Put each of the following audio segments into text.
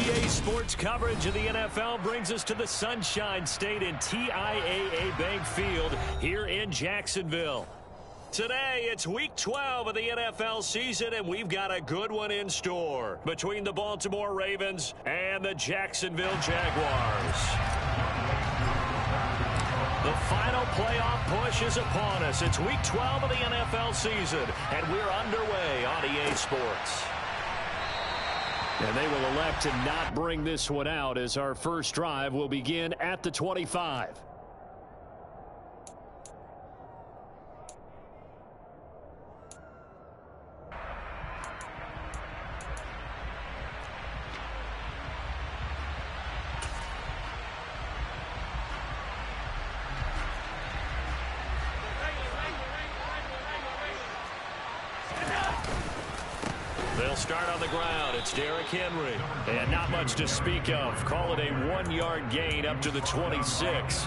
EA Sports coverage of the NFL brings us to the Sunshine State in TIAA Bank Field here in Jacksonville. Today, it's Week 12 of the NFL season, and we've got a good one in store between the Baltimore Ravens and the Jacksonville Jaguars. The final playoff push is upon us. It's Week 12 of the NFL season, and we're underway on EA Sports. And they will elect to not bring this one out as our first drive will begin at the 25. They'll start on the ground. It's Derrick Henry. And not much to speak of. Call it a 1-yard gain up to the 26.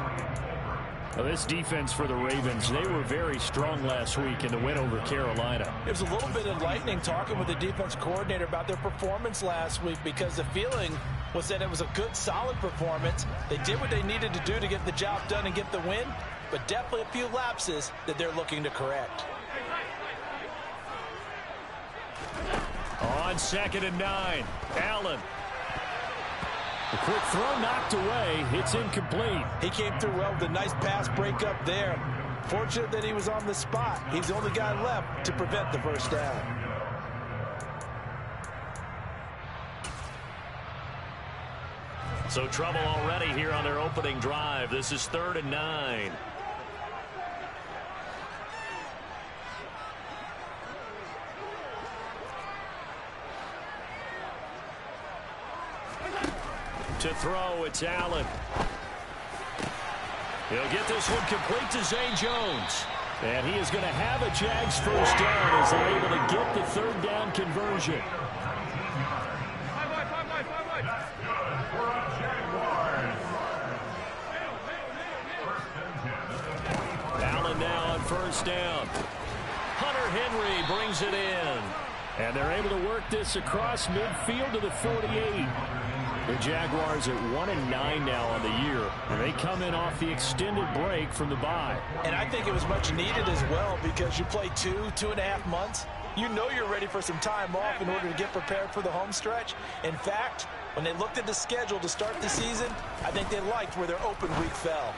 Well, this defense for the Ravens, they were very strong last week in the win over Carolina. It was a little bit enlightening talking with the defense coordinator about their performance last week because the feeling was that it was a good, solid performance. They did what they needed to do to get the job done and get the win, but definitely a few lapses that they're looking to correct. On 2nd and 9, Allen. The quick throw knocked away. It's incomplete. He came through well with a nice pass breakup there. Fortunate that he was on the spot. He's the only guy left to prevent the first down. So trouble already here on their opening drive. This is 3rd and 9. To throw, it's Allen. He'll get this one complete to Zay Jones. And he is going to have a Jags first down as they're able to get the 3rd down conversion. Allen now on 1st down. Hunter Henry brings it in. And they're able to work this across midfield to the 48. The Jaguars at 1-9 now on the year. And they come in off the extended break from the bye. And I think it was much needed as well because you play 2.5 months. You know you're ready for some time off in order to get prepared for the home stretch. In fact, when they looked at the schedule to start the season, I think they liked where their open week fell.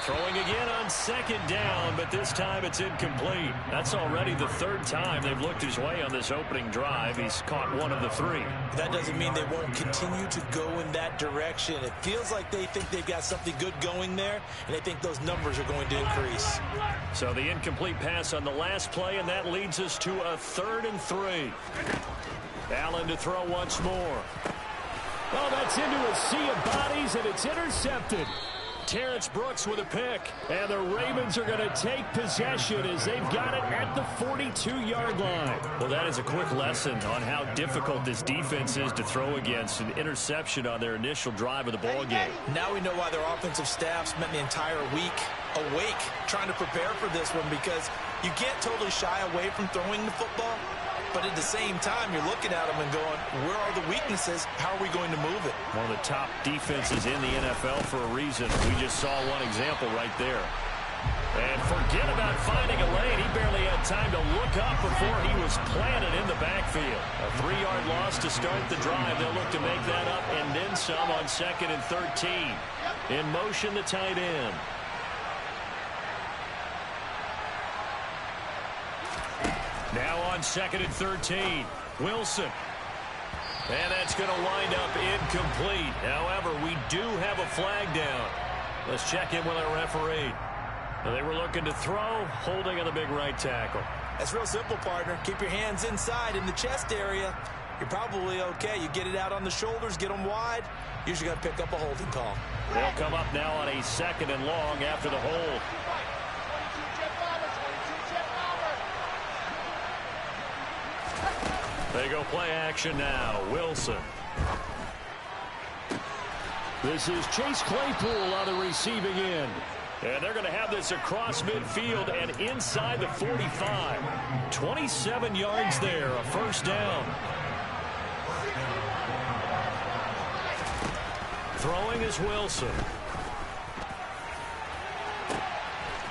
Throwing again on 2nd down, but this time it's incomplete. That's already the 3rd time they've looked his way on this opening drive. He's caught 1 of the 3. That doesn't mean they won't continue to go in that direction. It feels like they think they've got something good going there, and they think those numbers are going to increase. So the incomplete pass on the last play, and that leads us to a 3rd and 3. Allen to throw once more. Oh, that's into a sea of bodies, and it's intercepted. Terrence Brooks with a pick, and the Ravens are going to take possession as they've got it at the 42-yard line. Well, that is a quick lesson on how difficult this defense is to throw against. An interception on their initial drive of the ball game. Now we know why their offensive staff spent the entire week awake trying to prepare for this one, because you can't totally shy away from throwing the football. But at the same time, you're looking at them and going, where are the weaknesses? How are we going to move it? One of the top defenses in the NFL for a reason. We just saw one example right there. And forget about finding a lane. He barely had time to look up before he was planted in the backfield. A 3-yard loss to start the drive. They'll look to make that up and then some on 2nd and 13. In motion, the tight end. Now on 2nd and 13, Wilson. And that's going to wind up incomplete. However, we do have a flag down. Let's check in with our referee. They were looking to throw, holding on the big right tackle. That's real simple, partner. Keep your hands inside in the chest area. You're probably okay. You get it out on the shoulders, get them wide. Usually going to pick up a holding call. They'll come up now on a 2nd and long after the hold. They go play action now. Wilson. This is Chase Claypool on the receiving end. And they're going to have this across midfield and inside the 45. 27 yards there, a first down. Throwing is Wilson.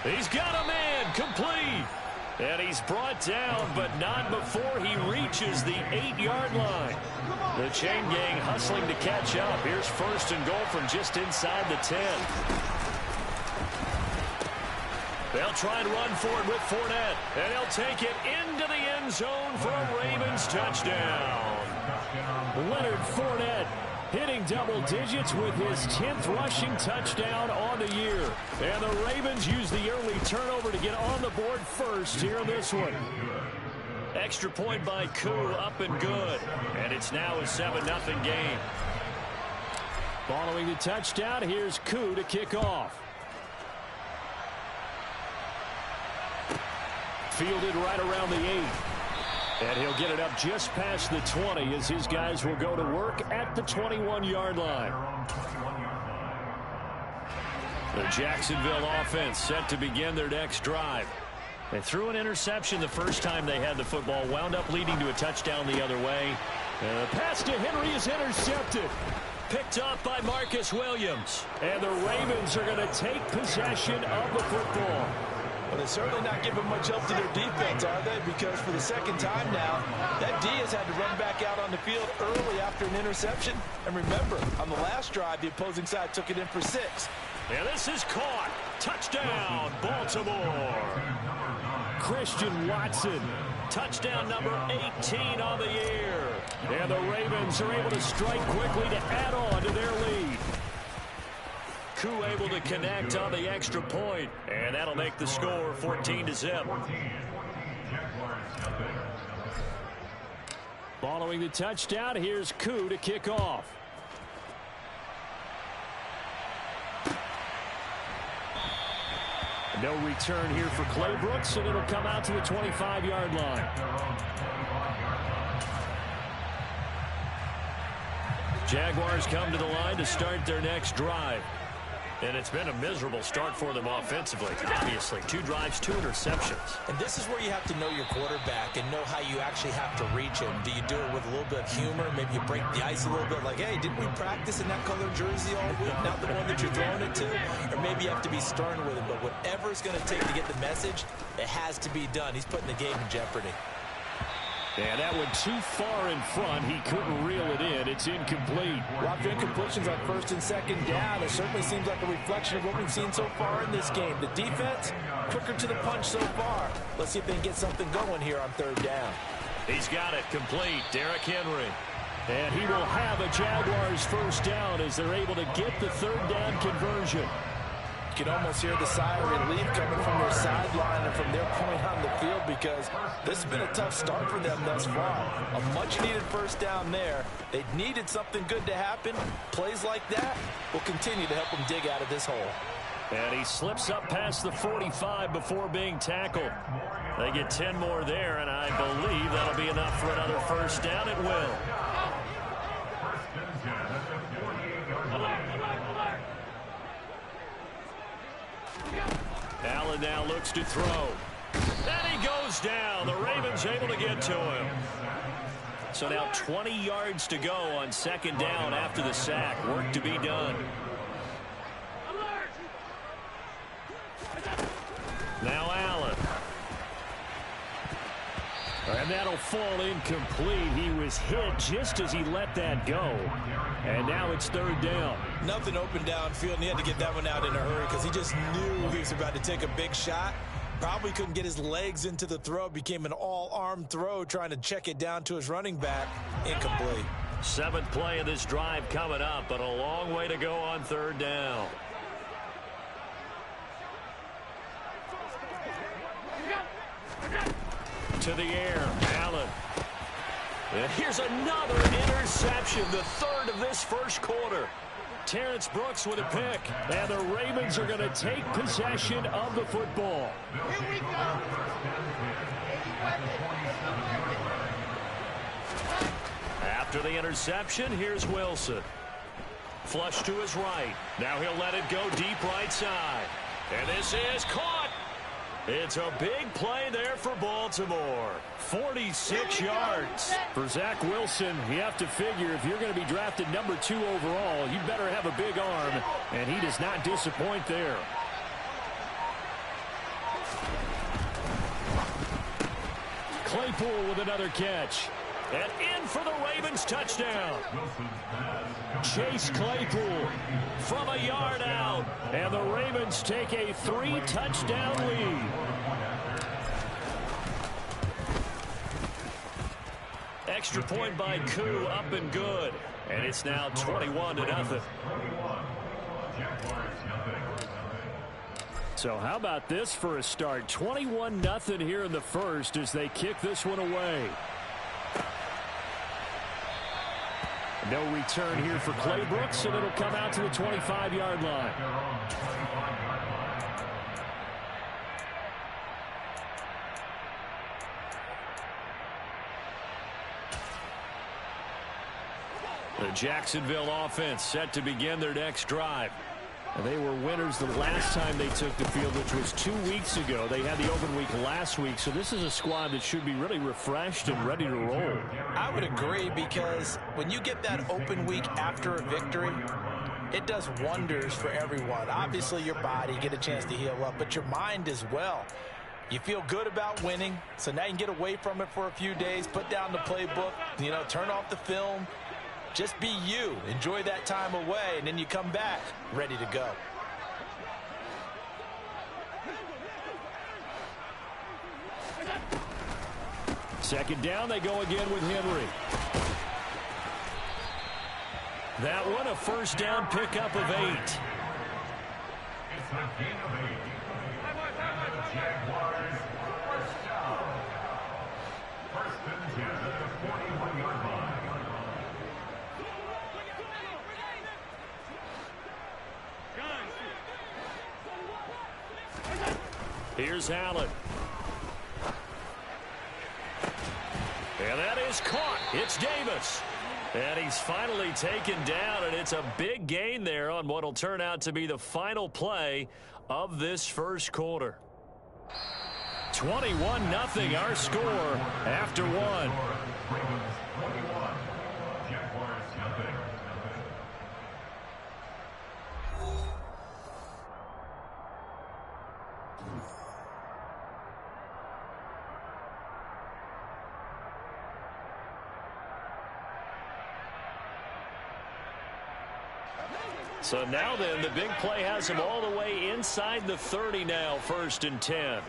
He's got a man, complete. And he's brought down, but not before he reaches the 8-yard line. The chain gang hustling to catch up. Here's first and goal from just inside the 10. They'll try and run for it with Fournette. And he'll take it into the end zone for a Ravens touchdown. Leonard Fournette hitting double digits with his 10th rushing touchdown on the year. And the Ravens use the early turnover to get on the board first here in this one. Extra point by Koo, up and good. And it's now a 7-0 game. Following the touchdown, here's Koo to kick off. Fielded right around the 8. And he'll get it up just past the 20 as his guys will go to work at the 21-yard line. The Jacksonville offense set to begin their next drive. They threw an interception the first time they had the football, wound up leading to a touchdown the other way. And the pass to Henry is intercepted. Picked up by Marcus Williams. And the Ravens are going to take possession of the football. Well, they're certainly not giving much help to their defense, are they? Because for the second time now, that D has had to run back out on the field early after an interception. And remember, on the last drive, the opposing side took it in for 6. And this is caught. Touchdown, Baltimore. Christian Watson. Touchdown number 18 on the year. And the Ravens are able to strike quickly to add on to their lead. Koo able to connect on the extra point, and that'll make the score 14-0. Following the touchdown, here's Koo to kick off. No return here for Clay Brooks, and it'll come out to the 25-yard line. Jaguars come to the line to start their next drive. And it's been a miserable start for them offensively. Obviously, 2 drives, 2 interceptions. And this is where you have to know your quarterback and know how you actually have to reach him. Do you do it with a little bit of humor? Maybe you break the ice a little bit like, hey, didn't we practice in that color jersey all week? Not the one that you're throwing it to? Or maybe you have to be stern with him. But whatever it's going to take to get the message, it has to be done. He's putting the game in jeopardy. And that one too far in front. He couldn't reel it in. It's incomplete. Lots of incompletions on first and second down. It certainly seems like a reflection of what we've seen so far in this game. The defense, quicker to the punch so far. Let's see if they can get something going here on third down. He's got it complete. Derrick Henry. And he will have a Jaguars first down as they're able to get the third down conversion. You can almost hear the sigh of relief coming from their sideline and from their point on the field because this has been a tough start for them thus far. A much-needed first down there. They needed something good to happen. Plays like that will continue to help them dig out of this hole. And he slips up past the 45 before being tackled. They get 10 more there, and I believe that'll be enough for another first down. It will. Allen now looks to throw. And he goes down. The Ravens able to get to him. So now 20 yards to go on second down after the sack. Work to be done. Now Allen. And that'll fall incomplete. He was hit just as he let that go. And now it's third down. Nothing open downfield, and he had to get that one out in a hurry because he just knew he was about to take a big shot. Probably couldn't get his legs into the throw. Became an all-arm throw trying to check it down to his running back. Incomplete. 7th play of this drive coming up, but a long way to go on third down. To the air, Allen. And here's another interception, the third of this first quarter. Terrence Brooks with a pick, and the Ravens are going to take possession of the football. Here we go. After the interception, here's Wilson. Flush to his right. Now he'll let it go deep right side. And this is caught. It's a big play there for Baltimore. 46 yards. For Zach Wilson, you have to figure if you're going to be drafted number 2 overall, you better have a big arm, and he does not disappoint there. Claypool with another catch. And in for the Ravens touchdown. Chase Claypool from a yard out. And the Ravens take a 3-touchdown lead. Extra point by Koo, up and good. And it's now 21-0. So how about this for a start? 21-0 here in the first as they kick this one away. No return here for Clay Brooks, and it'll come out to the 25-yard line. The Jacksonville offense set to begin their next drive. They were winners the last time they took the field, which was 2 weeks ago. They had the open week last week, so this is a squad that should be really refreshed and ready to roll. I would agree, because when you get that open week after a victory, it does wonders for everyone. Obviously, your body, get a chance to heal up, but your mind as well. You feel good about winning, so now you can get away from it for a few days, put down the playbook, turn off the film. Just be you. Enjoy that time away, and then you come back ready to go. Second down, they go again with Henry. That one, a first down pickup of 8. It's a gain of 8. Jaguars, first down. First and 10 at the 41-yard line. Here's Allen. And that is caught. It's Davis. And he's finally taken down, and it's a big gain there on what will turn out to be the final play of this first quarter. 21-0 our score after one. So now then, the big play has him all the way inside the 30 now, 1st and 10.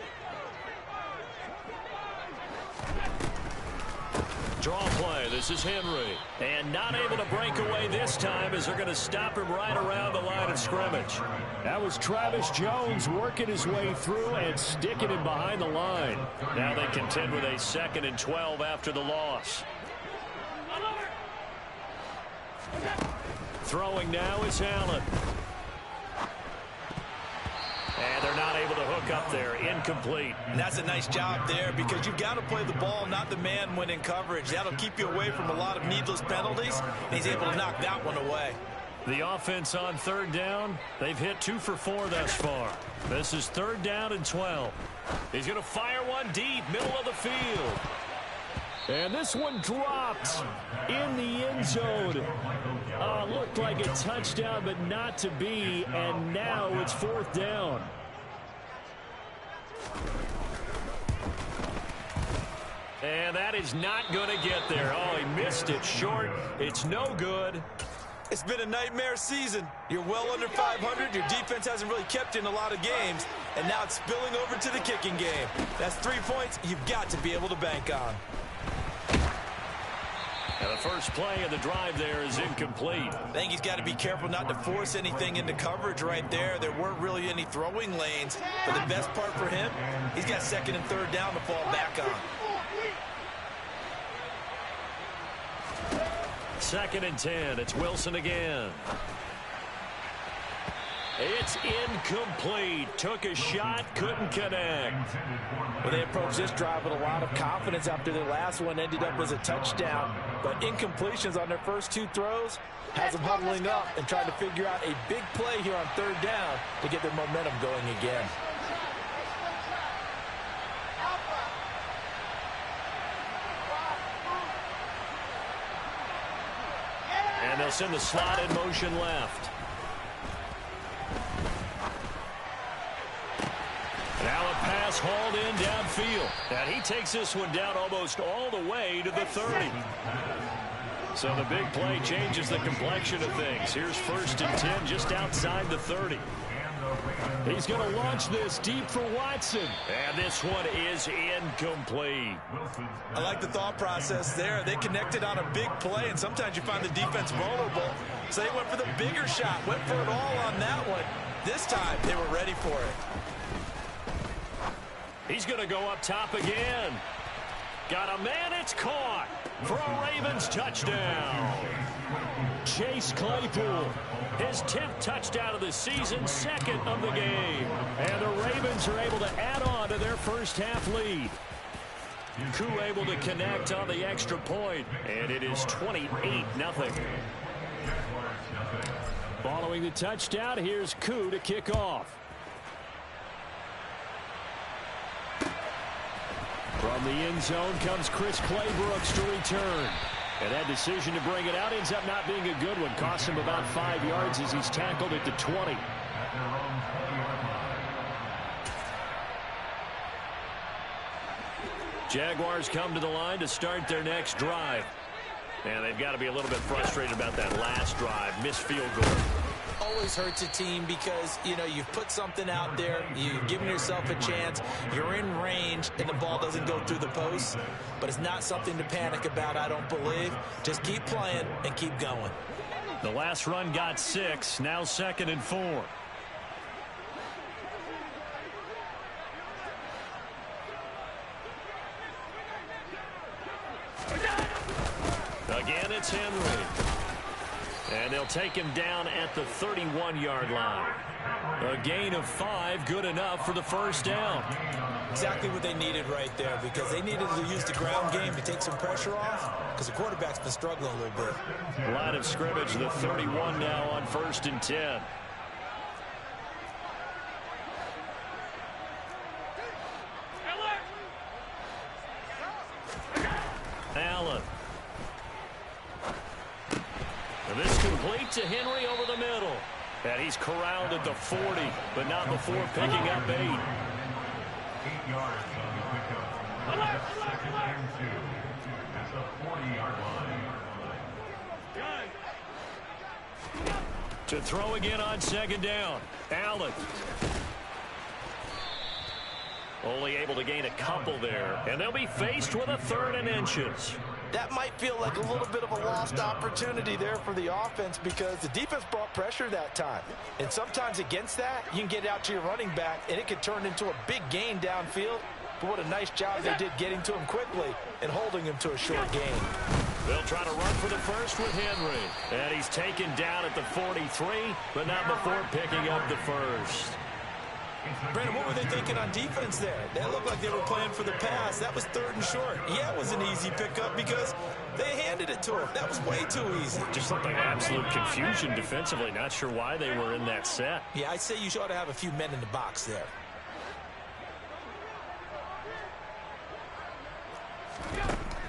Draw play. This is Henry. And not able to break away this time as they're going to stop him right around the line of scrimmage. That was Travis Jones working his way through and sticking him behind the line. Now they contend with a 2nd and 12 after the loss. Throwing now is Allen. And they're not able to hook up there. Incomplete. And that's a nice job there, because you've got to play the ball, not the man when in coverage. That'll keep you away from a lot of needless penalties. And he's able to knock that one away. The offense on 3rd down, they've hit 2 for 4 thus far. This is 3rd down and 12. He's going to fire one deep, middle of the field. And this one dropped in the end zone. Looked like a touchdown, but not to be. And now it's 4th down. And that is not going to get there. Oh, he missed it short. It's no good. It's been a nightmare season. You're well under 500. Your defense hasn't really kept in a lot of games. And now it's spilling over to the kicking game. That's 3 points you've got to be able to bank on. And the first play of the drive there is incomplete. I think he's got to be careful not to force anything into coverage right there. There weren't really any throwing lanes. But the best part for him, he's got 2nd and 3rd down to fall back on. 2nd and 10. It's Wilson again. It's incomplete. Took a shot, couldn't connect. Well, they approached this drive with a lot of confidence after the last one ended up as a touchdown. But incompletions on their first 2 throws has them huddling up and trying to figure out a big play here on 3rd down to get their momentum going again. And they'll send the slot in motion left. Now a pass hauled in downfield. And he takes this one down almost all the way to the 30. So the big play changes the complexion of things. Here's 1st and 10 just outside the 30. He's going to launch this deep for Watson. And this one is incomplete. I like the thought process there. They connected on a big play, and sometimes you find the defense vulnerable. So they went for the bigger shot, went for it all on that one. This time, they were ready for it. He's going to go up top again. Got a man, it's caught for a Ravens touchdown. Chase Claypool, his 10th touchdown of the season, 2nd of the game. And the Ravens are able to add on to their first half lead. Koo able to connect on the extra point, and it is 28-0. Following the touchdown, here's Koo to kick off. From the end zone comes Chris Claybrooks to return. And that decision to bring it out ends up not being a good one. Costs him about 5 yards as he's tackled at the 20. Jaguars come to the line to start their next drive. And they've got to be a little bit frustrated about that last drive. Missed field goal. Always hurts a team because, you know, you've put something out there, you've given yourself a chance, you're in range, and the ball doesn't go through the post. But it's not something to panic about, I don't believe. Just keep playing and keep going. The last run got 6, now 2nd and 4. Again, it's Henry. And they'll take him down at the 31-yard line. A gain of 5, good enough for the first down. Exactly what they needed right there, because they needed to use the ground game to take some pressure off, because the quarterback's been struggling a little bit. Line of scrimmage, the 31 now on 1st and 10. Allen. And this complete to Henry over the middle. And he's corralled at the 40, but not before picking up 8. 8 yards on the pickup. That's 2nd and 2 at the 40-yard line. To throw again on 2nd down. Allen. Only able to gain a couple there. And they'll be faced with a 3rd and inches. That might feel like a little bit of a lost opportunity there for the offense, because the defense brought pressure that time. And sometimes against that, you can get out to your running back, and it could turn into a big gain downfield. But what a nice job they did getting to him quickly and holding him to a short gain. They'll try to run for the first with Henry. And he's taken down at the 43, but not before picking up the first. Brandon, what were they thinking on defense there? They looked like they were playing for the pass. That was 3rd and short. Yeah, it was an easy pickup because they handed it to him. That was way too easy. Just looked like absolute confusion defensively. Not sure why they were in that set. Yeah, I'd say you ought to have a few men in the box there.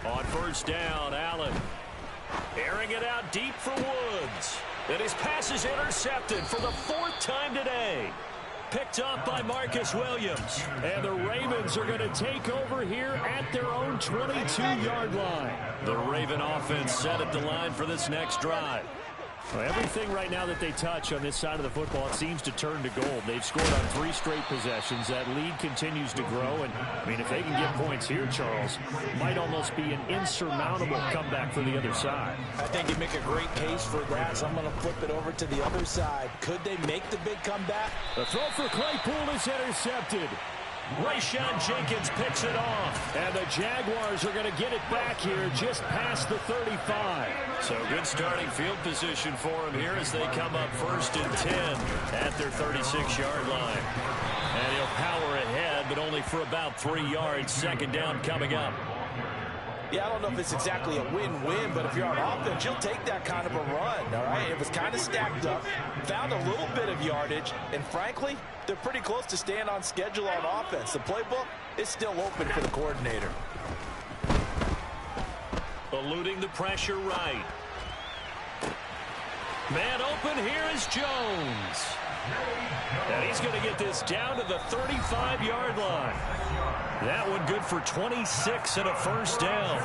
On 1st down, Allen airing it out deep for Woods. And his pass is intercepted for the 4th time today. Picked up by Marcus Williams. And the Ravens are going to take over here at their own 22-yard line. The Raven offense set at the line for this next drive. Well, everything right now that they touch on this side of the football, it seems to turn to gold. They've scored on 3 straight possessions. That lead continues to grow. And, I mean, if they can get points here, Charles, might almost be an insurmountable comeback for the other side. I think you make a great case for that, so I'm going to flip it over to the other side. Could they make the big comeback? The throw for Claypool is intercepted. Rayshawn Jenkins picks it off. And the Jaguars are going to get it back here just past the 35. So good starting field position for him here as they come up 1st and 10 at their 36-yard line. And he'll power ahead, but only for about 3 yards. 2nd down coming up. Yeah, I don't know if it's exactly a win-win, but if you're on offense, you'll take that kind of a run, all right? It was kind of stacked up, found a little bit of yardage, and frankly, they're pretty close to staying on schedule on offense. The playbook is still open for the coordinator. Eluding the pressure right. Man open, here is Jones. And he's going to get this down to the 35-yard line. That one good for 26 and a first down.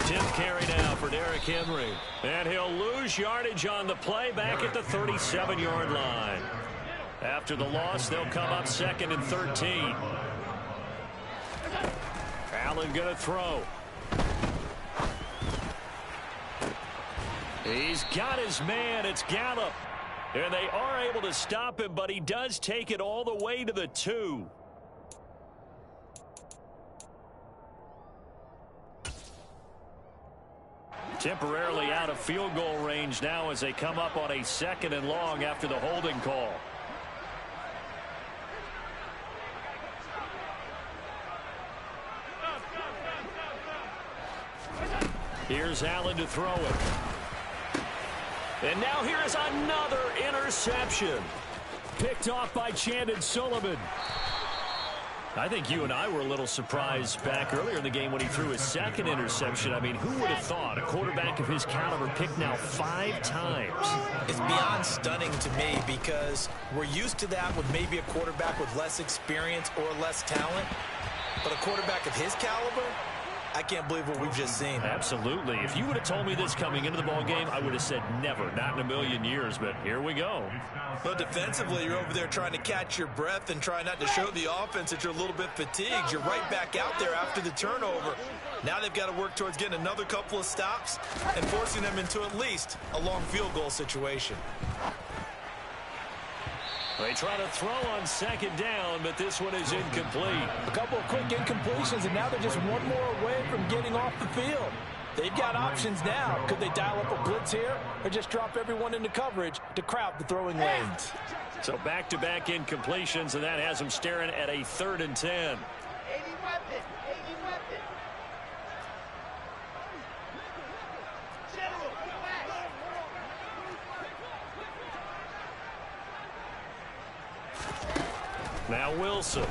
Tim carry now for Derrick Henry. And he'll lose yardage on the play back at the 37-yard line. After the loss, they'll come up 2nd and 13. Allen going to throw. He's got his man. It's Gallup. And they are able to stop him, but he does take it all the way to the 2. Temporarily out of field goal range now as they come up on a 2nd and long after the holding call. Here's Allen to throw it. And now here is another interception. Picked off by Chandon Sullivan. I think you and I were a little surprised back earlier in the game when he threw his 2nd interception. I mean, who would have thought a quarterback of his caliber picked now 5 times? It's beyond stunning to me because we're used to that with maybe a quarterback with less experience or less talent. But a quarterback of his caliber, I can't believe what we've just seen. Absolutely. If you would have told me this coming into the ball game, I would have said never, not in a million years, but here we go. Well, defensively, you're over there trying to catch your breath and try not to show the offense that you're a little bit fatigued. You're right back out there after the turnover. Now they've got to work towards getting another couple of stops and forcing them into at least a long field goal situation. They try to throw on 2nd down, but this one is incomplete. A couple of quick incompletions, and now they're just one more away from getting off the field. They've got options now. Could they dial up a blitz here or just drop everyone into coverage to crowd the throwing lanes? So back-to-back incompletions, and that has them staring at a 3rd and 10. Now Wilson.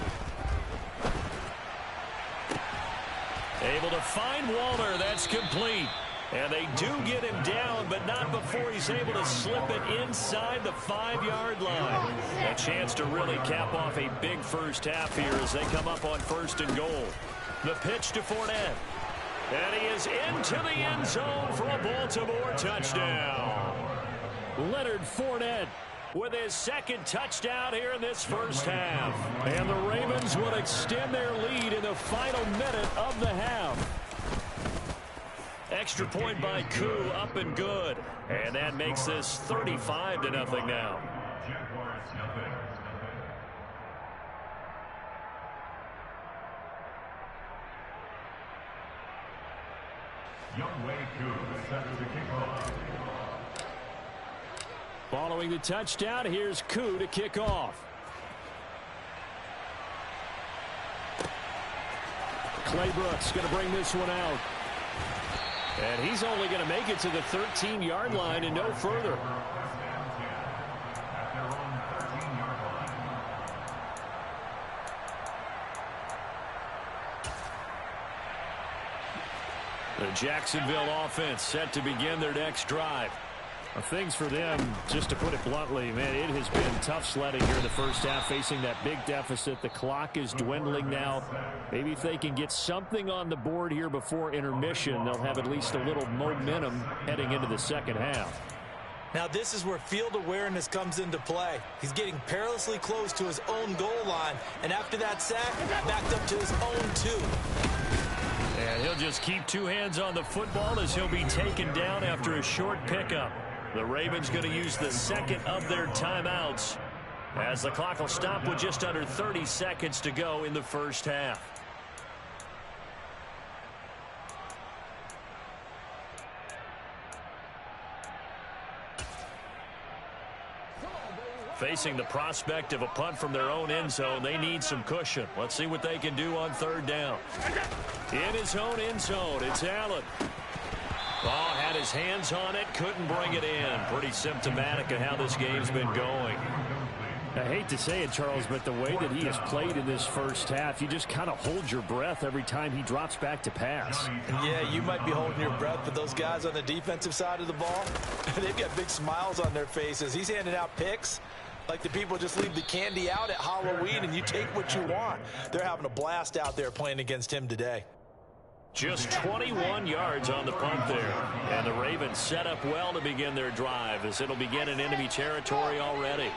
Able to find Walter. That's complete. And they do get him down, but not before he's able to slip it inside the 5-yard line. A chance to really cap off a big first half here as they come up on 1st and goal. The pitch to Fournette. And he is into the end zone for a Baltimore touchdown. Leonard Fournette with his 2nd touchdown here in this first half. And the Ravens will extend their lead in the final minute of the half. Extra point by Koo, up and good. And that makes this 35-0 now. Following the touchdown, here's Koo to kick off. Clay Brooks going to bring this one out. And he's only going to make it to the 13-yard line and no further. The Jacksonville offense set to begin their next drive. Things for them, just to put it bluntly, man, it has been tough sledding here in the first half, facing that big deficit. The clock is dwindling now. Maybe if they can get something on the board here before intermission, they'll have at least a little momentum heading into the second half. Now this is where field awareness comes into play. He's getting perilously close to his own goal line, and after that sack, backed up to his own 2. And he'll just keep 2 hands on the football as he'll be taken down after a short pickup. The Ravens going to use the 2nd of their timeouts as the clock will stop with just under 30 seconds to go in the first half. Facing the prospect of a punt from their own end zone, they need some cushion. Let's see what they can do on 3rd down. In his own end zone, it's Allen. Oh, had his hands on it, couldn't bring it in. Pretty symptomatic of how this game's been going. I hate to say it, Charles, but the way that he has played in this first half, you just kind of hold your breath every time he drops back to pass. Yeah, you might be holding your breath, but those guys on the defensive side of the ball, they've got big smiles on their faces. He's handing out picks like the people just leave the candy out at Halloween and you take what you want. They're having a blast out there playing against him today. Just 21 yards on the punt there. And the Ravens set up well to begin their drive as it'll begin in enemy territory already.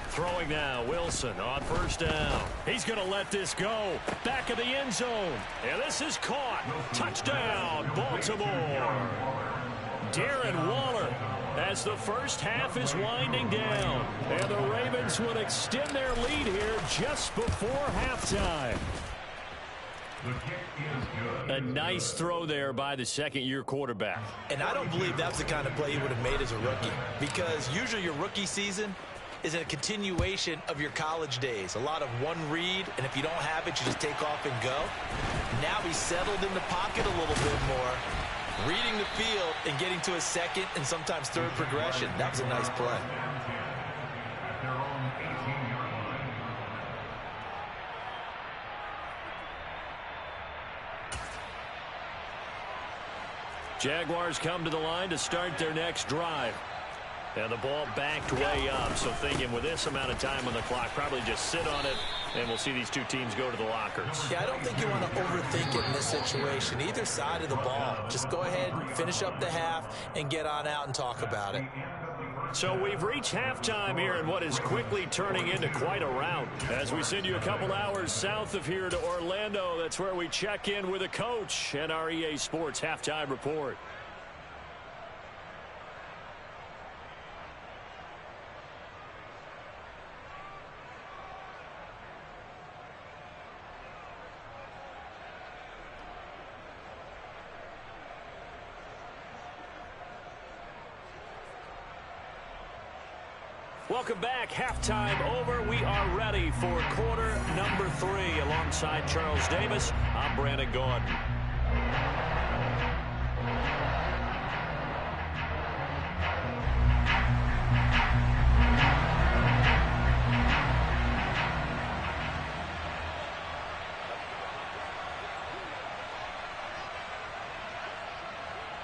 Throwing now, Wilson on first down. He's going to let this go. Back of the end zone. And this is caught. Touchdown, Baltimore. Darren Waller as the first half is winding down. And the Ravens will extend their lead here just before halftime. A nice throw there by the second-year quarterback. And I don't believe that's the kind of play he would have made as a rookie, because usually your rookie season is a continuation of your college days. A lot of one read, and if you don't have it, you just take off and go. Now he's settled in the pocket a little bit more, reading the field and getting to a second and sometimes third progression. That was a nice play. Jaguars come to the line to start their next drive. And the ball backed way up, so thinking with this amount of time on the clock, probably just sit on it, and we'll see these two teams go to the lockers. Yeah, I don't think you want to overthink it in this situation. Either side of the ball. Just go ahead and finish up the half and get on out and talk about it. So we've reached halftime here in what is quickly turning into quite a rout. As we send you a couple hours south of here to Orlando, that's where we check in with a coach and our EA Sports Halftime Report. Welcome back. Halftime over. We are ready for quarter number 3. Alongside Charles Davis, I'm Brandon Gordon.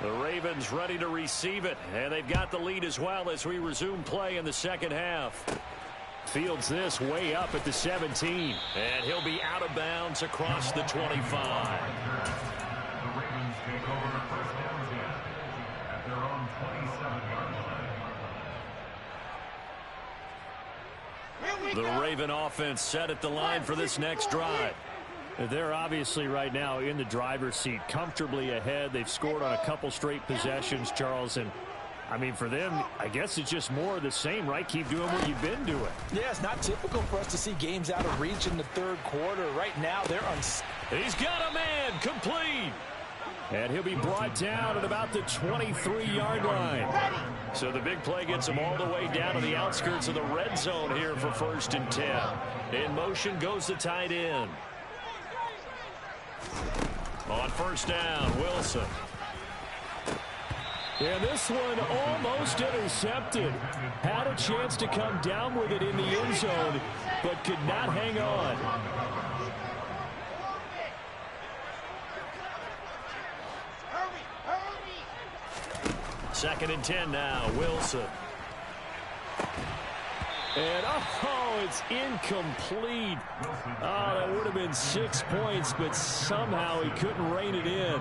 The Ravens ready to receive it, and they've got the lead as well as we resume play in the second half. Fields this way up at the 17, and he'll be out of bounds across the 25. The Ravens take over first down at their own 27-yard line. The Raven offense set at the line for this next drive. They're obviously right now in the driver's seat, comfortably ahead. They've scored on a couple straight possessions, Charles. And, I mean, for them, I guess it's just more of the same, right? Keep doing what you've been doing. Yeah, it's not typical for us to see games out of reach in the third quarter. Right now, they're on. He's got a man complete. And he'll be brought down at about the 23-yard line. So the big play gets him all the way down to the outskirts of the red zone here for 1st and 10. In motion goes the tight end. On first down, Wilson. And this one almost intercepted. Had a chance to come down with it in the end zone, but could not hang on. Second and 10 now, Wilson. And, oh, it's incomplete. Oh, that would have been 6 points, but somehow he couldn't rein it in.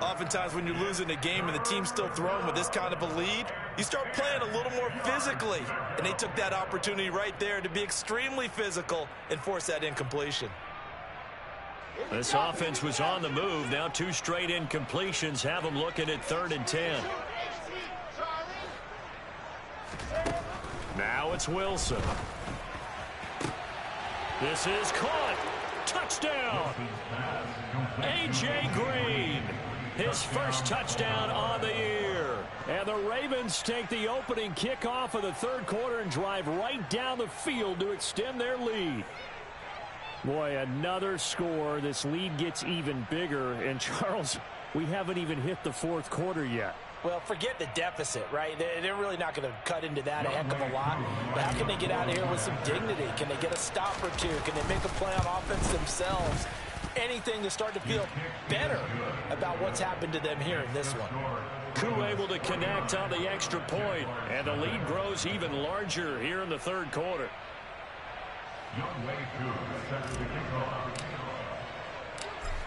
Oftentimes when you're losing a game and the team's still throwing with this kind of a lead, you start playing a little more physically. And they took that opportunity right there to be extremely physical and force that incompletion. This offense was on the move. Now 2 straight incompletions have them looking at 3rd and 10. Now it's Wilson. This is caught. Touchdown. A.J. Green. His first touchdown on the year. And the Ravens take the opening kickoff of the third quarter and drive right down the field to extend their lead. Boy, another score. This lead gets even bigger. And, Charles, we haven't even hit the fourth quarter yet. Well, forget the deficit, right? They're really not going to cut into that a heck of a lot. But how can they get out of here with some dignity? Can they get a stop or two? Can they make a play on offense themselves? Anything to start to feel better about what's happened to them here in this one. Koo able to connect on the extra point, and the lead grows even larger here in the third quarter.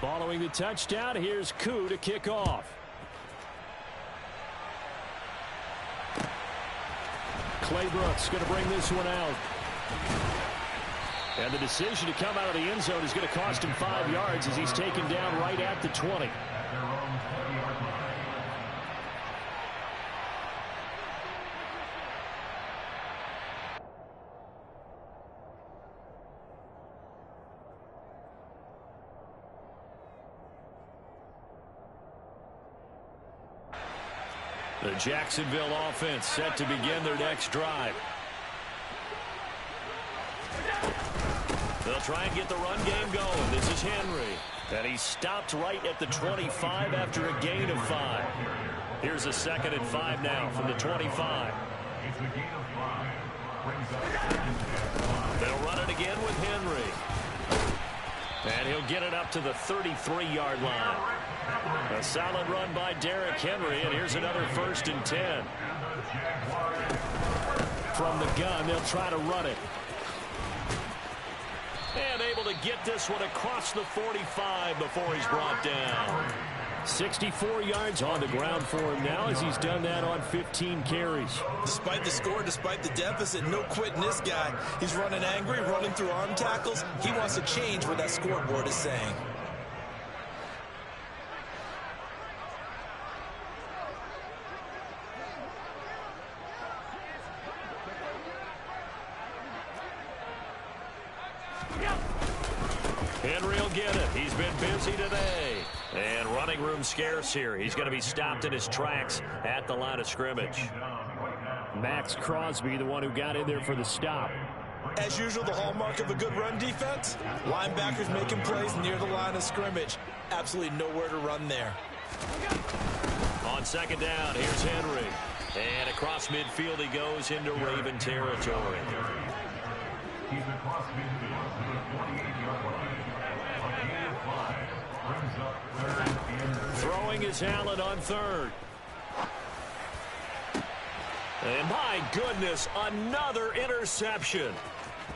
Following the touchdown, here's Koo to kick off. Clay Brooks going to bring this one out. And the decision to come out of the end zone is going to cost him 5 yards as he's taken down right at the 20. The Jacksonville offense set to begin their next drive. They'll try and get the run game going. This is Henry. And he stopped right at the 25 after a gain of 5. Here's a 2nd and 5 now from the 25. They'll run it again with Henry. And he'll get it up to the 33-yard line. A solid run by Derrick Henry, and here's another 1st and 10. From the gun, they'll try to run it. And able to get this one across the 45 before he's brought down. 64 yards on the ground for him now as he's done that on 15 carries. Despite the score, despite the deficit, no quitting this guy. He's running angry, running through arm tackles. He wants to change what that scoreboard is saying. Henry will get it. He's been busy today. And running room scarce here. He's going to be stopped in his tracks at the line of scrimmage. Max Crosby, the one who got in there for the stop. As usual, the hallmark of a good run defense, linebackers making plays near the line of scrimmage. Absolutely nowhere to run there. On 2nd down, here's Henry. And across midfield he goes into Raven territory. He's across midfield to the 48-yard line. On gain of 5, brings up 3rd and 6. Throwing is Allen on 3rd. And my goodness, another interception.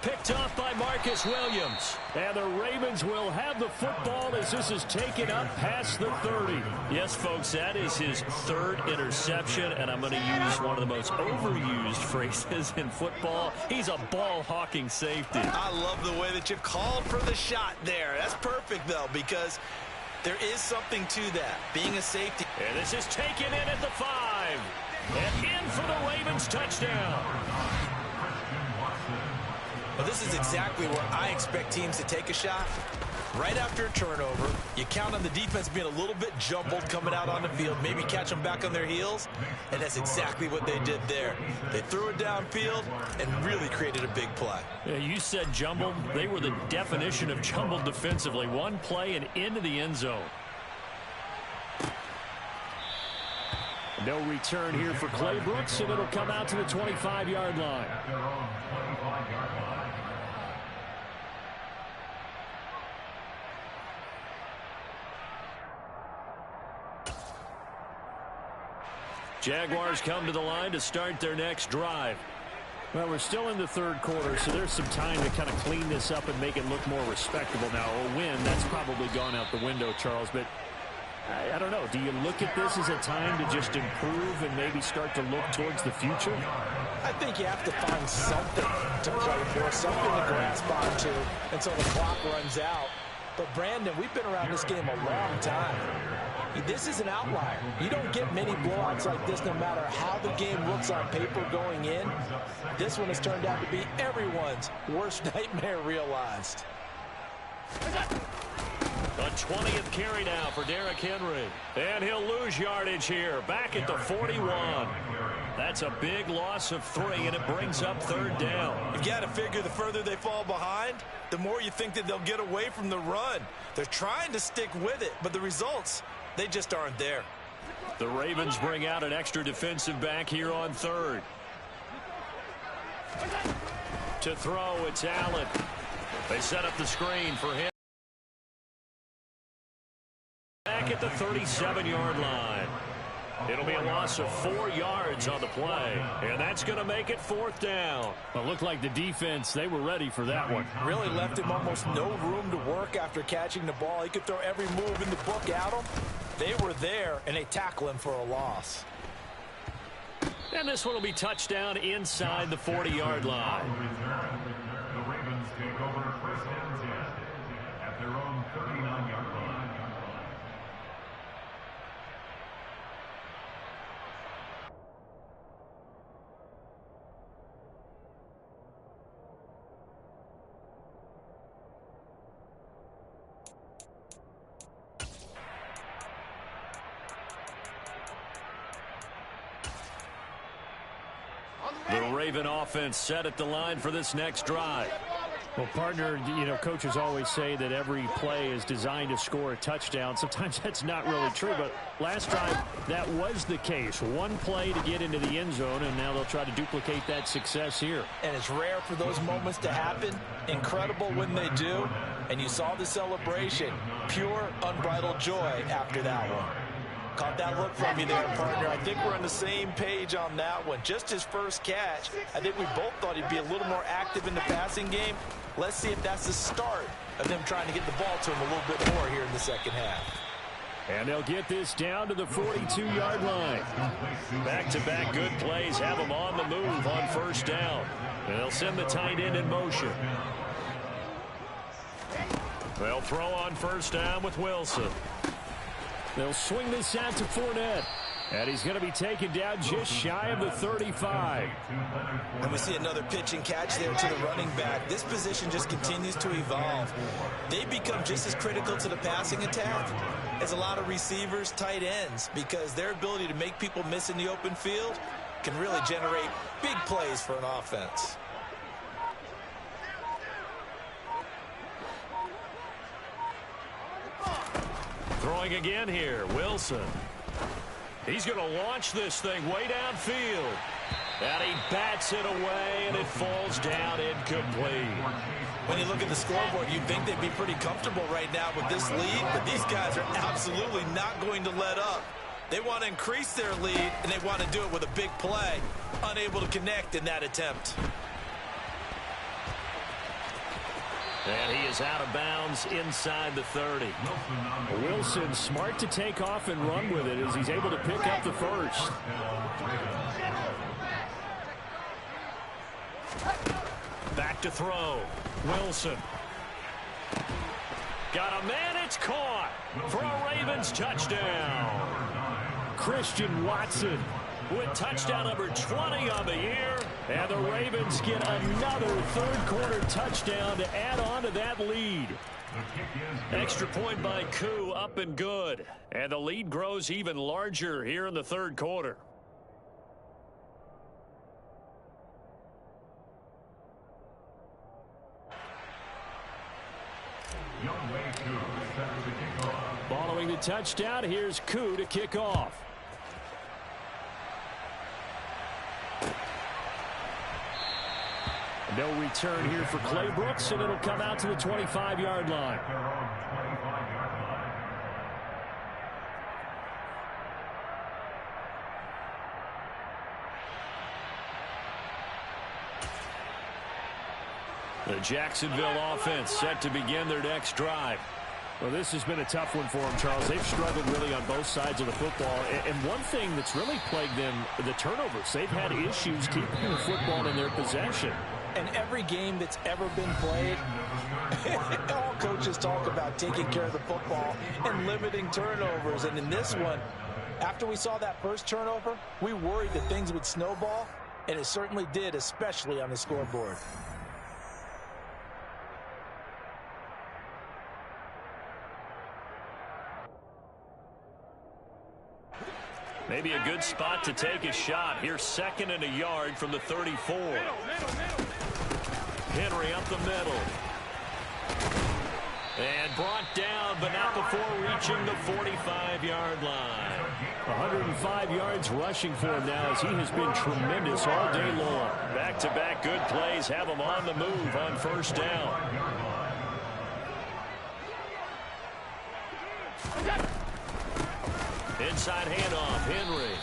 Picked off by Marcus Williams. And the Ravens will have the football as this is taken up past the 30. Yes, folks, that is his 3rd interception, and I'm going to use one of the most overused phrases in football. He's a ball-hawking safety. I love the way that you called for the shot there. That's perfect, though, because there is something to that, being a safety. And this is taken in at the 5. And in for the Ravens touchdown. Well, this is exactly where I expect teams to take a shot. Right after a turnover, you count on the defense being a little bit jumbled coming out on the field, maybe catch them back on their heels, and that's exactly what they did there. They threw it downfield and really created a big play. Yeah, you said jumbled. They were the definition of jumbled defensively. One play and into the end zone. No return here for Clay Brooks, and it'll come out to the 25-yard line. Jaguars come to the line to start their next drive. Well, we're still in the 3rd quarter, so there's some time to kind of clean this up and make it look more respectable now. A win, that's probably gone out the window, Charles, but I don't know. Do you look at this as a time to just improve and maybe start to look towards the future? I think you have to find something to play for, something to grasp onto until the clock runs out. But, Brandon, we've been around this game a long time. This is an outlier. You don't get many blowouts like this no matter how the game looks on paper going in. This one has turned out to be everyone's worst nightmare realized. A 20th carry now for Derrick Henry. And he'll lose yardage here. Back at the 41. That's a big loss of 3, and it brings up 3rd down. You've got to figure the further they fall behind, the more you think that they'll get away from the run. They're trying to stick with it, but the results, they just aren't there. The Ravens bring out an extra defensive back here on third. To throw, it's Allen. They set up the screen for him. Back at the 37-yard line. It'll be a loss of 4 yards on the play, and that's going to make it 4th down. Well, it looked like the defense, they were ready for that one. Really left him almost no room to work after catching the ball. He could throw every move in the book at him. They were there, and they tackle him for a loss. And this one will be touchdown inside the 40-yard line. The Ravens take over 1st and 10 at their own 39-yard line. The Raven offense set at the line for this next drive. Well, partner, you know, coaches always say that every play is designed to score a touchdown. Sometimes that's not really true, but last drive, that was the case. One play to get into the end zone, and now they'll try to duplicate that success here. And it's rare for those moments to happen. Incredible when they do. And you saw the celebration. Pure, unbridled joy after that one. Caught that look from you there, partner. I think we're on the same page on that one. Just his first catch. I think we both thought he'd be a little more active in the passing game. Let's see if that's the start of them trying to get the ball to him a little bit more here in the second half. And they'll get this down to the 42-yard line. Back-to-back good plays have them on the move on 1st down. And they'll send the tight end in motion. They'll throw on 1st down with Wilson. They'll swing this out to Fournette. And he's going to be taken down just shy of the 35. And we see another pitch and catch there to the running back. This position just continues to evolve. They become just as critical to the passing attack as a lot of receivers, tight ends, because their ability to make people miss in the open field can really generate big plays for an offense. Throwing again here, Wilson. He's going to launch this thing way downfield. And he bats it away, and it falls down incomplete. When you look at the scoreboard, you'd think they'd be pretty comfortable right now with this lead, but these guys are absolutely not going to let up. They want to increase their lead, and they want to do it with a big play. Unable to connect in that attempt. And he is out of bounds inside the 30. Wilson smart to take off and run with it as he's able to pick up the first. Back to throw. Wilson. Got a man, it's caught for a Ravens touchdown. Christian Watson with touchdown number 20 on the year. And the Ravens get another third-quarter touchdown to add on to that lead. Extra point by Koo, up and good. And the lead grows even larger here in the third quarter. Following the touchdown, here's Koo to kick off. No return here for Clay Brooks, and it'll come out to the 25-yard line. The Jacksonville offense set to begin their next drive. Well, this has been a tough one for them, Charles. They've struggled really on both sides of the football. And one thing that's really plagued them, the turnovers. They've had issues keeping the football in their possession. And every game that's ever been played, all coaches talk about taking care of the football and limiting turnovers. And in this one, after we saw that first turnover, we worried that things would snowball, and it certainly did, especially on the scoreboard. Maybe a good spot to take a shot. Here's 2nd and a yard from the 34. Henry up the middle. And brought down, but not before reaching the 45-yard line. 105 yards rushing for him now as he has been tremendous all day long. Back-to-back good plays have him on the move on first down. Inside handoff, Henry.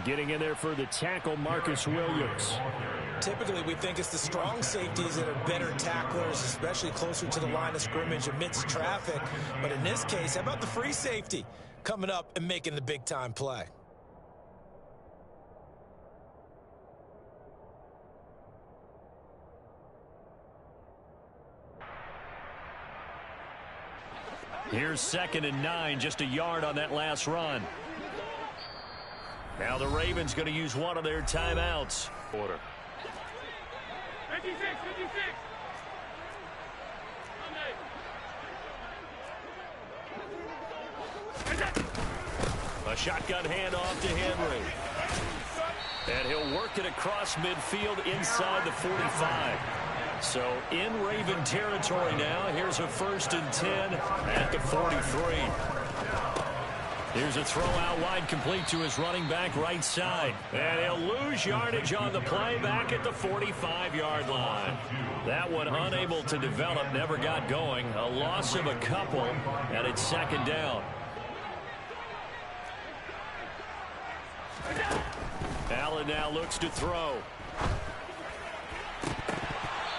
Getting in there for the tackle, Marcus Williams. Typically, we think it's the strong safeties that are better tacklers, especially closer to the line of scrimmage amidst traffic. But in this case, how about the free safety coming up and making the big-time play? Here's 2nd and 9, just a yard on that last run. Now the Ravens going to use one of their timeouts. Order. 56, 56. A shotgun handoff to Henry. And he'll work it across midfield inside the 45. So in Raven territory now. Here's a 1st and 10 at the 43. Here's a throw out wide, complete to his running back right side. And he'll lose yardage on the play back at the 45-yard line. That one unable to develop, never got going. A loss of a couple, and it's 2nd down. Allen now looks to throw.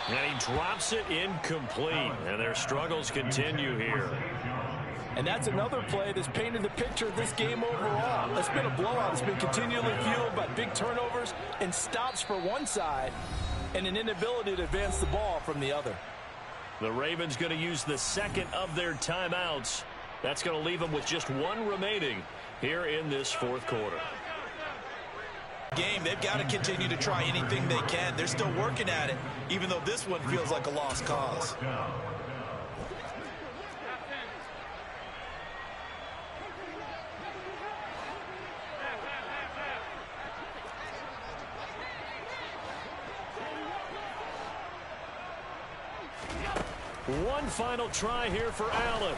And he drops it incomplete. And their struggles continue here. And that's another play that's painted the picture of this game overall. It's been a blowout. It's been continually fueled by big turnovers and stops for one side and an inability to advance the ball from the other. The Ravens going to use the 2nd of their timeouts. That's going to leave them with just one remaining here in this 4th quarter. They've got to continue to try anything they can. They're still working at it, even though this one feels like a lost cause. One final try here for Allen.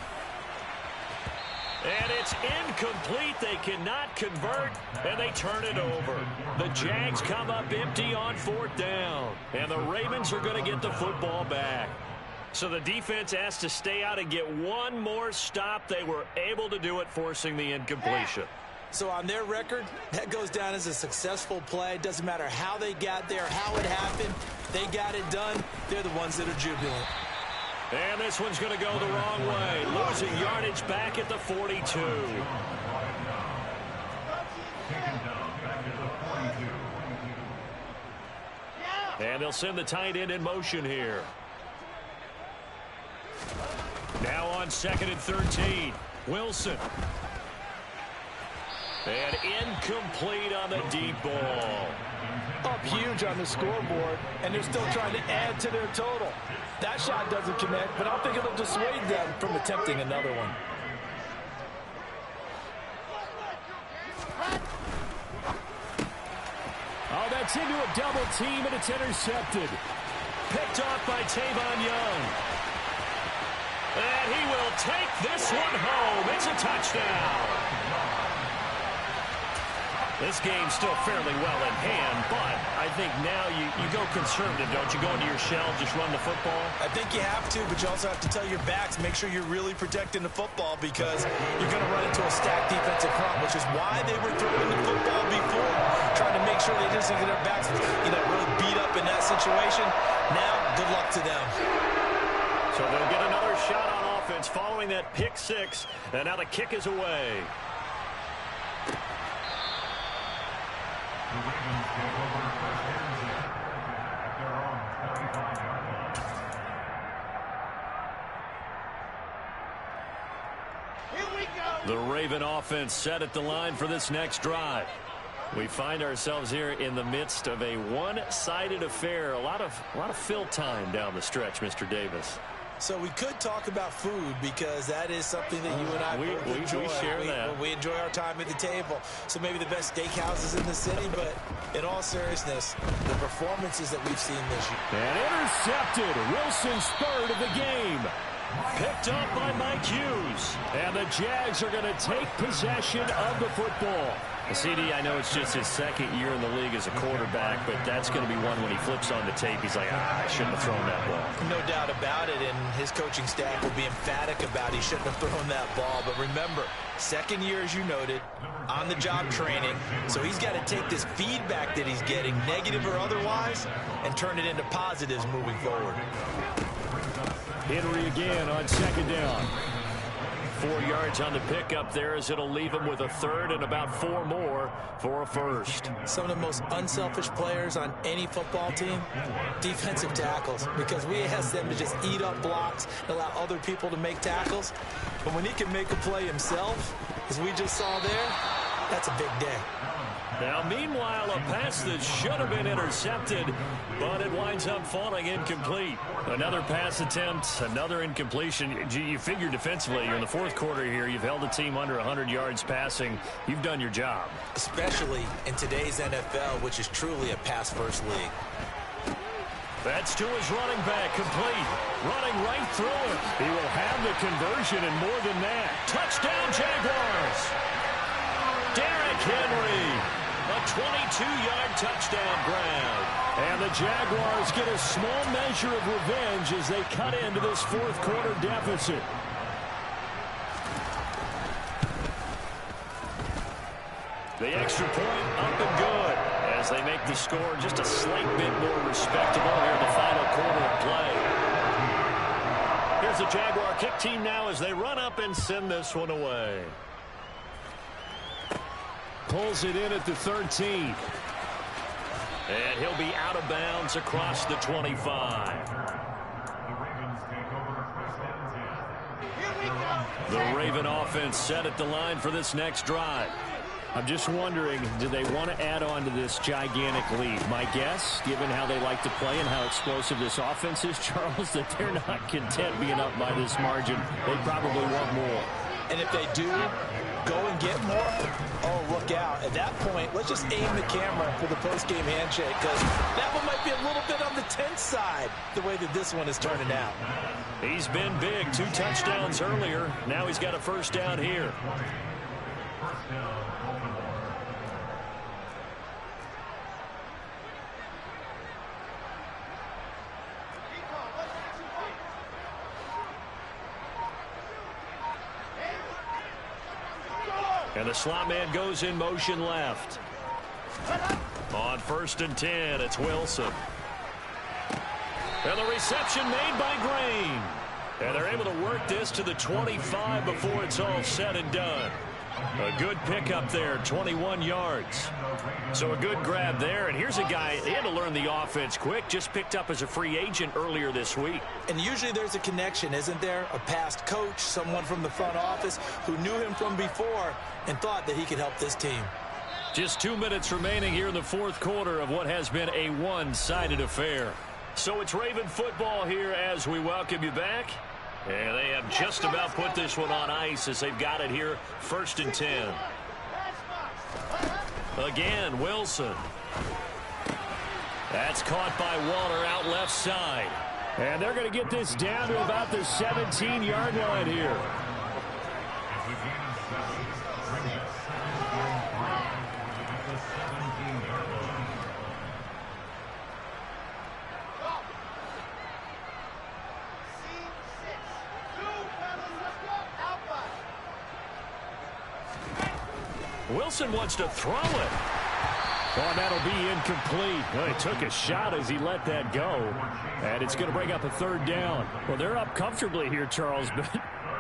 And it's incomplete. They cannot convert, and they turn it over. The Jags come up empty on 4th down, and the Ravens are going to get the football back. So the defense has to stay out and get one more stop. They were able to do it, forcing the incompletion. So on their record, that goes down as a successful play. Doesn't matter how they got there, how it happened. They got it done. They're the ones that are jubilant. And this one's going to go the wrong way. Losing yardage back at the 42. And they'll send the tight end in motion here. Now on 2nd and 13. Wilson. And incomplete on the deep ball. Up huge on the scoreboard, and they're still trying to add to their total. That shot doesn't connect, but I don't think it'll dissuade them from attempting another one. Oh, that's into a double team, and it's intercepted. Picked off by Tavon Young. And he will take this one home. It's a touchdown. This game's still fairly well in hand, but I think now you go conservative, don't you? Go into your shell, just run the football? I think you have to, but you also have to tell your backs, make sure you're really protecting the football because you're going to run into a stacked defensive front, which is why they were throwing the football before, trying to make sure they didn't get their backs really beat up in that situation. Now, good luck to them. So they'll get another shot on offense following that pick 6, and now the kick is away. The Ravens take over first and 10 at their own 35-yard line. Here we go. The Raven offense set at the line for this next drive. We find ourselves here in the midst of a one-sided affair. A lot of fill time down the stretch, Mr. Davis. So we could talk about food because that is something that you and I both enjoy. We share that. We enjoy our time at the table. So maybe the best steakhouses in the city, but in all seriousness, the performances that we've seen this year. And intercepted. Wilson's 3rd of the game. Picked up by Mike Hughes. And the Jags are going to take possession of the football. CD, I know it's just his second year in the league as a quarterback, but that's going to be one when he flips on the tape. He's like, I shouldn't have thrown that ball. No doubt about it, and his coaching staff will be emphatic about he shouldn't have thrown that ball. But remember, second year, as you noted, on-the-job training. So he's got to take this feedback that he's getting, negative or otherwise, and turn it into positives moving forward. Henry again on second down. 4 yards on the pickup there as it'll leave him with a third and about 4 more for a first. Some of the most unselfish players on any football team, defensive tackles, because we ask them to just eat up blocks, allow other people to make tackles. But when he can make a play himself, as we just saw there, that's a big day. Now, meanwhile, a pass that should have been intercepted, but it winds up falling incomplete. Another pass attempt, another incompletion. You figure defensively, you're in the fourth quarter here. You've held a team under 100 yards passing. You've done your job. Especially in today's NFL, which is truly a pass-first league. That's to his running back, complete. Running right through it. He will have the conversion and more than that. Touchdown, Jaguars. Derrick Henry. A 22-yard touchdown grab. And the Jaguars get a small measure of revenge as they cut into this fourth quarter deficit. The extra point up and good as they make the score just a slight bit more respectable here in the final quarter of play. Here's the Jaguar kick team now as they run up and send this one away. Pulls it in at the 13. And he'll be out of bounds across the 25. The Raven offense set at the line for this next drive. I'm just wondering, do they want to add on to this gigantic lead? My guess, given how they like to play and how explosive this offense is, Charles, that they're not content being up by this margin. They probably want more. And if they do go and get more, oh, look out. At that point, let's just aim the camera for the post-game handshake, because that one might be a little bit on the tense side, the way that this one is turning out. He's been big. 2 touchdowns earlier. Now he's got a first down here. And the slot man goes in motion left. On 1st and 10, it's Wilson. And the reception made by Green. And they're able to work this to the 25 before it's all said and done. A good pickup there, 21 yards. So a good grab there. And here's a guy, he had to learn the offense quick, just picked up as a free agent earlier this week. And usually there's a connection, isn't there? A past coach, someone from the front office who knew him from before and thought that he could help this team. Just 2 minutes remaining here in the fourth quarter of what has been a one-sided affair. So it's Raven football here as we welcome you back. And they have just about put this one on ice as they've got it here, 1st and 10. Again, Wilson. That's caught by Waller out left side. And they're going to get this down to about the 17-yard line here. Wilson wants to throw it. Oh, that'll be incomplete. Well, he took a shot as he let that go. And it's going to bring up a 3rd down. Well, they're up comfortably here, Charles, but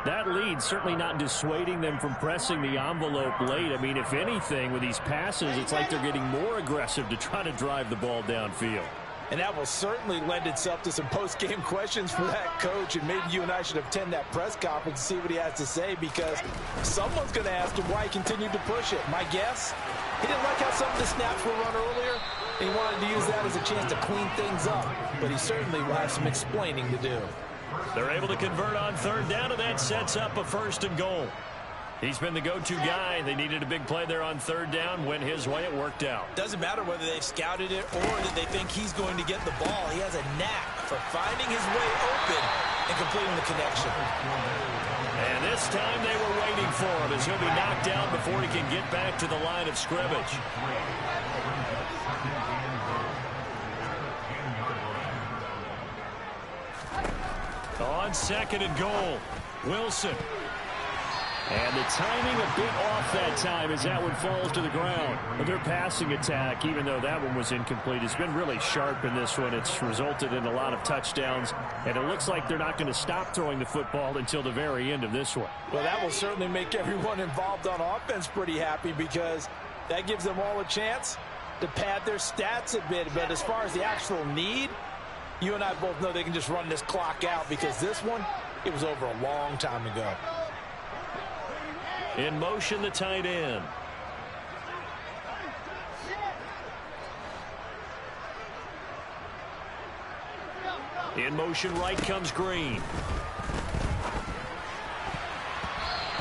that lead certainly not dissuading them from pressing the envelope late. I mean, if anything, with these passes, it's like they're getting more aggressive to try to drive the ball downfield. And that will certainly lend itself to some post-game questions for that coach. And maybe you and I should attend that press conference and see what he has to say, because someone's going to ask him why he continued to push it. My guess, he didn't like how some of the snaps were run earlier, and he wanted to use that as a chance to clean things up. But he certainly will have some explaining to do. They're able to convert on 3rd down, and that sets up a 1st and goal. He's been the go-to guy. They needed a big play there on third down. Went his way. It worked out. Doesn't matter whether they've scouted it or that they think he's going to get the ball. He has a knack for finding his way open and completing the connection. And this time they were waiting for him as he'll be knocked down before he can get back to the line of scrimmage. On second and goal, Wilson. And the timing a bit off that time as that one falls to the ground. But their passing attack, even though that one was incomplete, has been really sharp in this one. It's resulted in a lot of touchdowns, and it looks like they're not going to stop throwing the football until the very end of this one. Well, that will certainly make everyone involved on offense pretty happy because that gives them all a chance to pad their stats a bit. But as far as the actual need, you and I both know they can just run this clock out because this one, it was over a long time ago. In motion, the tight end. In motion, right comes Green.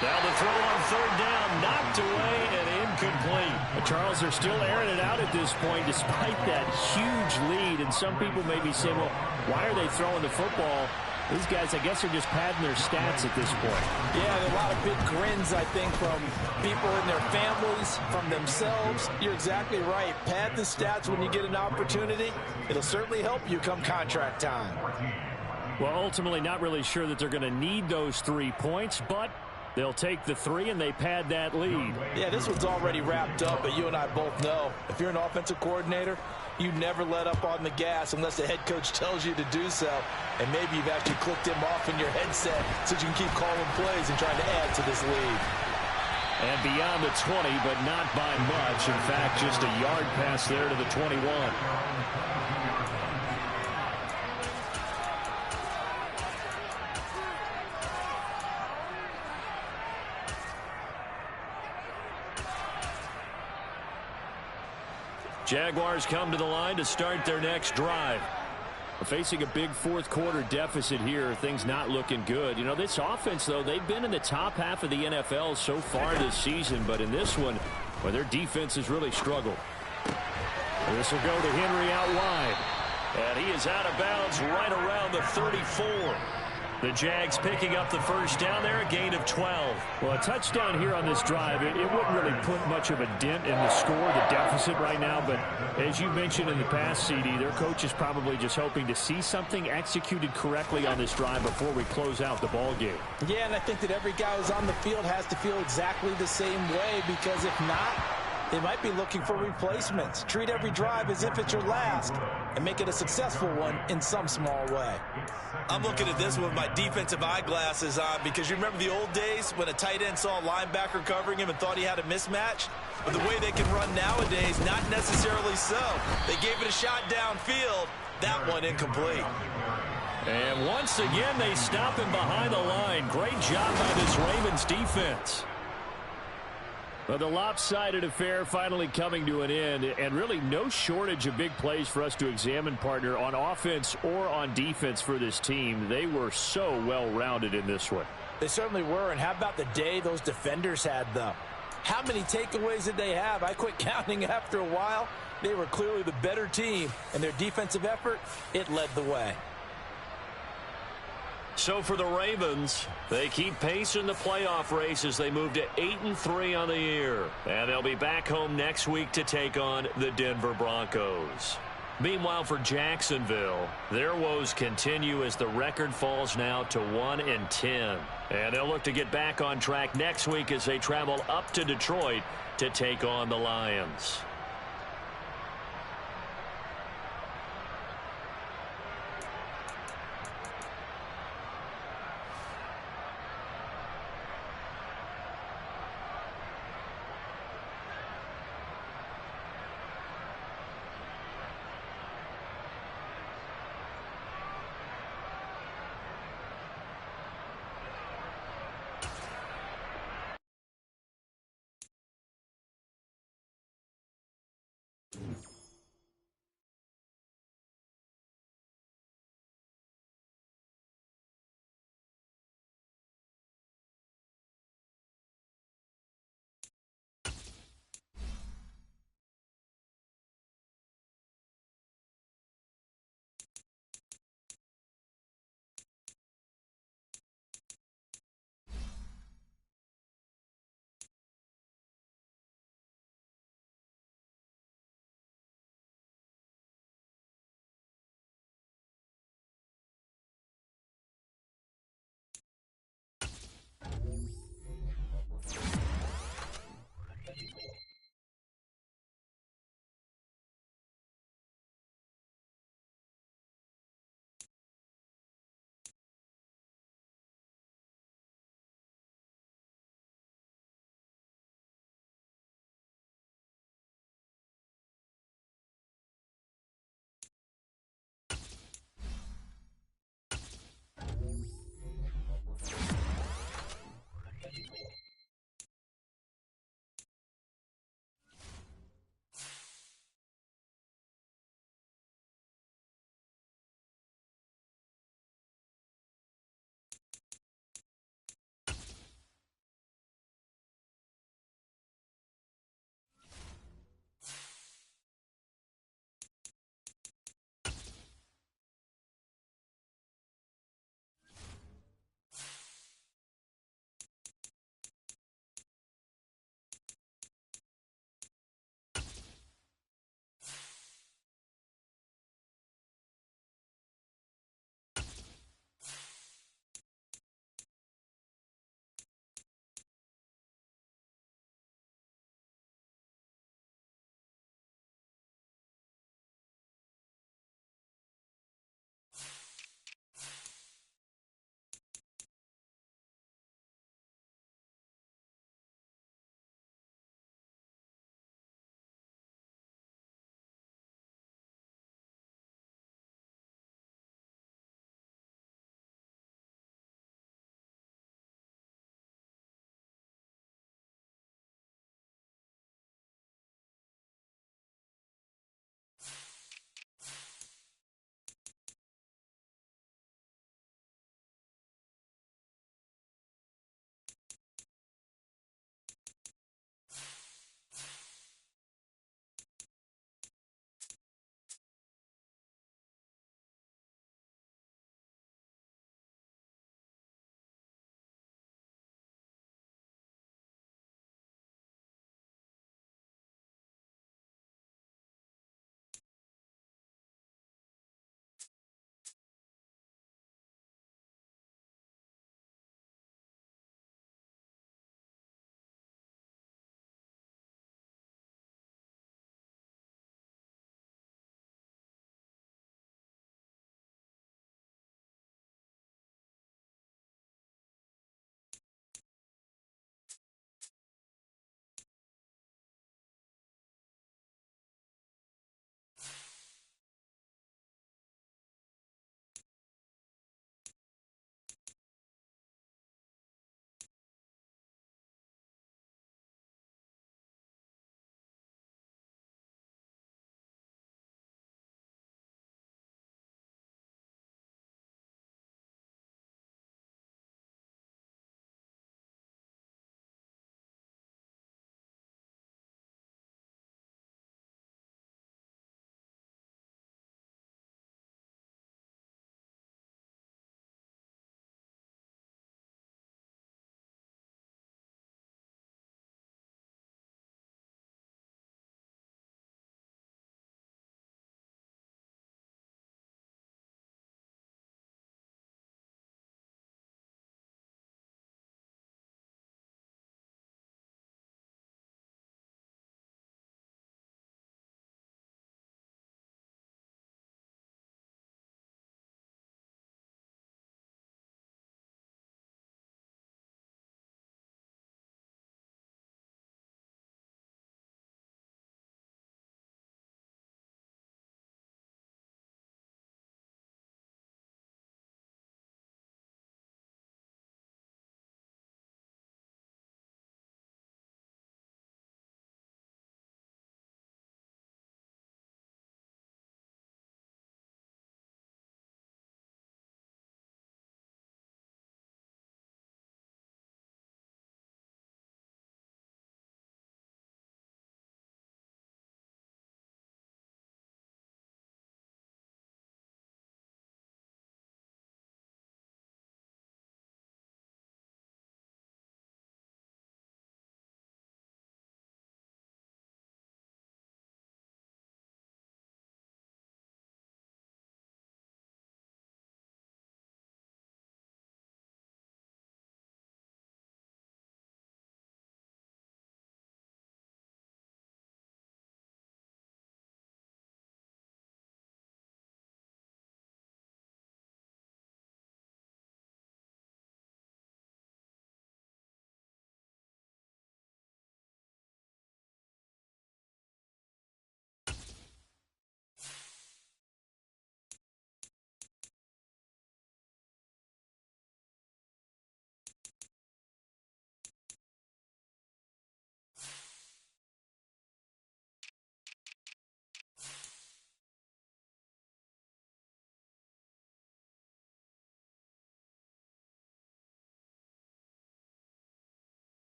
Now the throw on third down, knocked away and incomplete. Charles, they're still airing it out at this point despite that huge lead. And some people may be saying, well, why are they throwing the football? These guys, I guess, are just padding their stats at this point. Yeah, there are a lot of big grins, I think, from people in their families, from themselves. You're exactly right. Pad the stats when you get an opportunity. It'll certainly help you come contract time. Well, ultimately, not really sure that they're going to need those 3 points, but they'll take the 3 and they pad that lead. Yeah, this one's already wrapped up, but you and I both know if you're an offensive coordinator, you never let up on the gas unless the head coach tells you to do so. And maybe you've actually clicked him off in your headset so you can keep calling plays and trying to add to this lead. And beyond the 20, but not by much. In fact, just a yard pass there to the 21. Jaguars come to the line to start their next drive. Facing a big fourth quarter deficit here, things not looking good. You know, this offense, though, they've been in the top half of the NFL so far this season, but in this one, well, their defense has really struggled. This will go to Henry out wide. And he is out of bounds right around the 34. The Jags picking up the first down there, a gain of 12. Well, a touchdown here on this drive, it wouldn't really put much of a dent in the score, the deficit right now. But as you mentioned in the past, CD, their coach is probably just hoping to see something executed correctly on this drive before we close out the ball game. Yeah, and I think that every guy who's on the field has to feel exactly the same way, because if not, they might be looking for replacements. Treat every drive as if it's your last and make it a successful one in some small way. I'm looking at this with my defensive eyeglasses on because you remember the old days when a tight end saw a linebacker covering him and thought he had a mismatch? But the way they can run nowadays, not necessarily so. They gave it a shot downfield. That one incomplete. And once again, they stop him behind the line. Great job by this Ravens defense. Well, the lopsided affair finally coming to an end, and really no shortage of big plays for us to examine, partner, on offense or on defense for this team. They were so well-rounded in this one. They certainly were, and how about the day those defenders had, though? How many takeaways did they have? I quit counting after a while. They were clearly the better team, and their defensive effort, it led the way. So for the Ravens, they keep pace in the playoff race as they move to 8-3 on the year. And they'll be back home next week to take on the Denver Broncos. Meanwhile, for Jacksonville, their woes continue as the record falls now to 1-10. And they'll look to get back on track next week as they travel up to Detroit to take on the Lions.